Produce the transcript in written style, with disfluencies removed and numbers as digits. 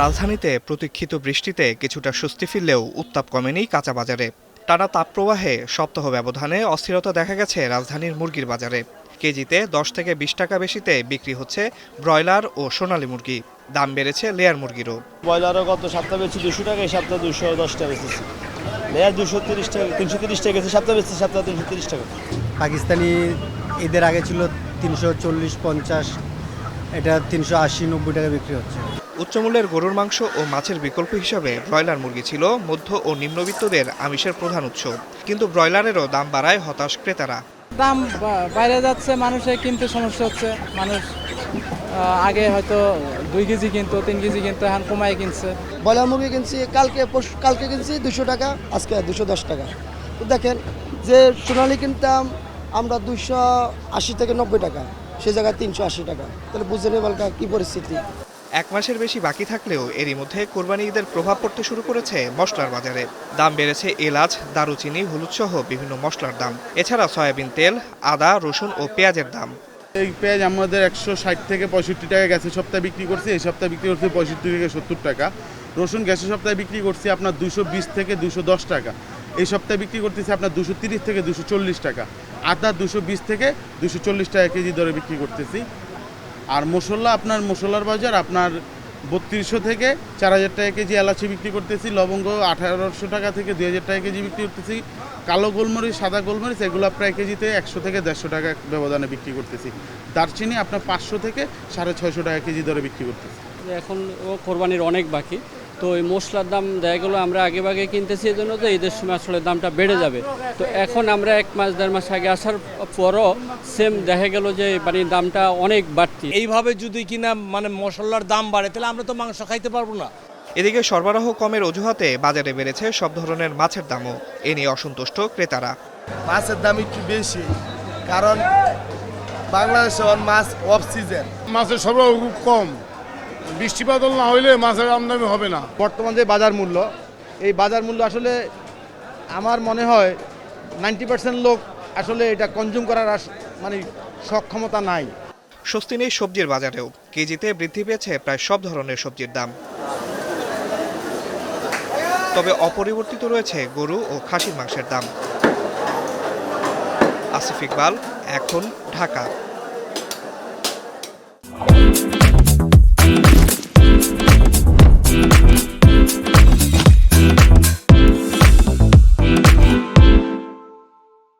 রাজধানীতে প্রতীক্ষিত বৃষ্টিতে কিছুটা স্বস্তি ফিরলেও উত্তাপ কমেনি কাঁচা বাজারে। টানা তাপপ্রবাহে সপ্তাহ ব্যবধানে অস্থিরতা দেখা গেছে রাজধানীর মুরগির বাজারে। কেজিতে 10 থেকে 20 টাকা বেশিতে বিক্রি হচ্ছে ব্রয়লার ও সোনালী মুরগি। দাম বেড়েছে লেয়ার মুরগিরও। ব্রয়লারও গত সপ্তাহে বেশি 200 টাকা, এই সপ্তাহে 210 টাকা বেচেছি। লেয়ার 230 টাকা, 330 টাকা গেছে, সপ্তাহে বেচেছি, সপ্তাহে 330 টাকা। পাকিস্তানি ঈদের আগে ছিল 340-50, এটা 380-90 টাকা বিক্রি হচ্ছে। উচ্চমূল্যের গরুর মাংস ও মাছের বিকল্প হিসাবে ব্রয়লার মুরগি ছিল মধ্য ও নিম্নবিত্তদের আমিষের প্রধান উৎস। কিন্তু ব্রয়লারেরও দাম বাড়ায় হতাশ ক্রেতারা। দাম বাইরে যাচ্ছে, মানুষের কিনতে সমস্যা হচ্ছে। মানুষ আগে হয়তো 2 কেজি কিনতো, 3 কেজি কিনতো, এখন কমায় কিনছে। ব্রয়লার মুরগি কিনছি কালকে কিনছি 200 টাকা, আজকে 210 টাকা। তো দেখেন যে সোনালি কিনতাম আমরা 280 থেকে 90 টাকা, সে জায়গায় 380 টাকা। তাহলে বুঝে নেবেন কি পরিস্থিতি। 1 মাসের বেশি বাকি থাকলেও এরই মধ্যে কোরবানি ঈদের প্রভাব পড়তে শুরু করেছে মশলার বাজারে। দাম বেড়েছে এলাচ, দারুচিনি, হলুদসহ বিভিন্ন মশলার দাম। এছাড়া সয়াবিন তেল, আদা, রসুন ও পেঁয়াজের দাম। এই পেঁয়াজ আমাদের 160 থেকে 65 টাকা গেছে সপ্তাহে বিক্রি করছি, এই সপ্তাহে বিক্রি করছি 65 থেকে 70 টাকা। রসুন গ্যাসের সপ্তাহে বিক্রি করছি আপনার 220 থেকে 210 টাকা। এই সপ্তাহে বিক্রি করতেছি আপনার 230 থেকে 240 টাকা। আদা 220 থেকে 240 টাকা কেজি দরে বিক্রি করতেছি। আর আপনার মশলার বাজার আপনার 3200 থেকে 4000 টাকা কেজি এলাচি বিক্রি করতেছি। লবঙ্গ 1800 টাকা থেকে 2000 টাকা কেজি বিক্রি করতেছি। কালো গোলমরিচ, সাদা গোলমরিচ এগুলো প্রায় কেজিতে 100 থেকে 150 টাকা ব্যবধানে বিক্রি করতেছি। দারচিনি আপনার 500 থেকে 650 টাকা কেজি দরে বিক্রি করতেছি। এখন কোরবানির অনেক বাকি, তো এই মশলার দাম দেখা গেলো আমরা আগে কিনতেছি, এই জন্য যে ঈদের সময় আসলে দামটা বেড়ে যাবে। তো এখন আমরা 1 মাস 1.5 মাস আগে আসার পরও সেম দেখা গেল যে মানে দামটা অনেক বাড়তি। এইভাবে যদি কিনা মশলার দাম বাড়ে তাহলে আমরা তো মাংস খাইতে পারবো না। এদিকে সরবরাহ কমের অজুহাতে বাজারে বেড়েছে সব ধরনের মাছের দামও। এ নিয়ে অসন্তুষ্ট ক্রেতারা। মাছের দাম একটু বেশি, কারণ বাংলাদেশে মাছ অফ সিজন, মাছের সরবরাহ খুব কম। বৃষ্টি বাদল না হইলে মাছের আমদানি হবে না। বর্তমান যে বাজার মূল্য, এই বাজার মূল্য আসলে আমার মনে হয় 90% লোক আসলে এটা কনজিউম করার সক্ষমতা নাই। স্বস্তি নেই সবজির বাজারেও। কেজিতে বৃদ্ধি পেয়েছে প্রায় সব ধরনের সবজির দাম। তবে অপরিবর্তিত রয়েছে গরু ও খাসির মাংসের দাম। আসিফ ইকবাল, এখন, ঢাকা।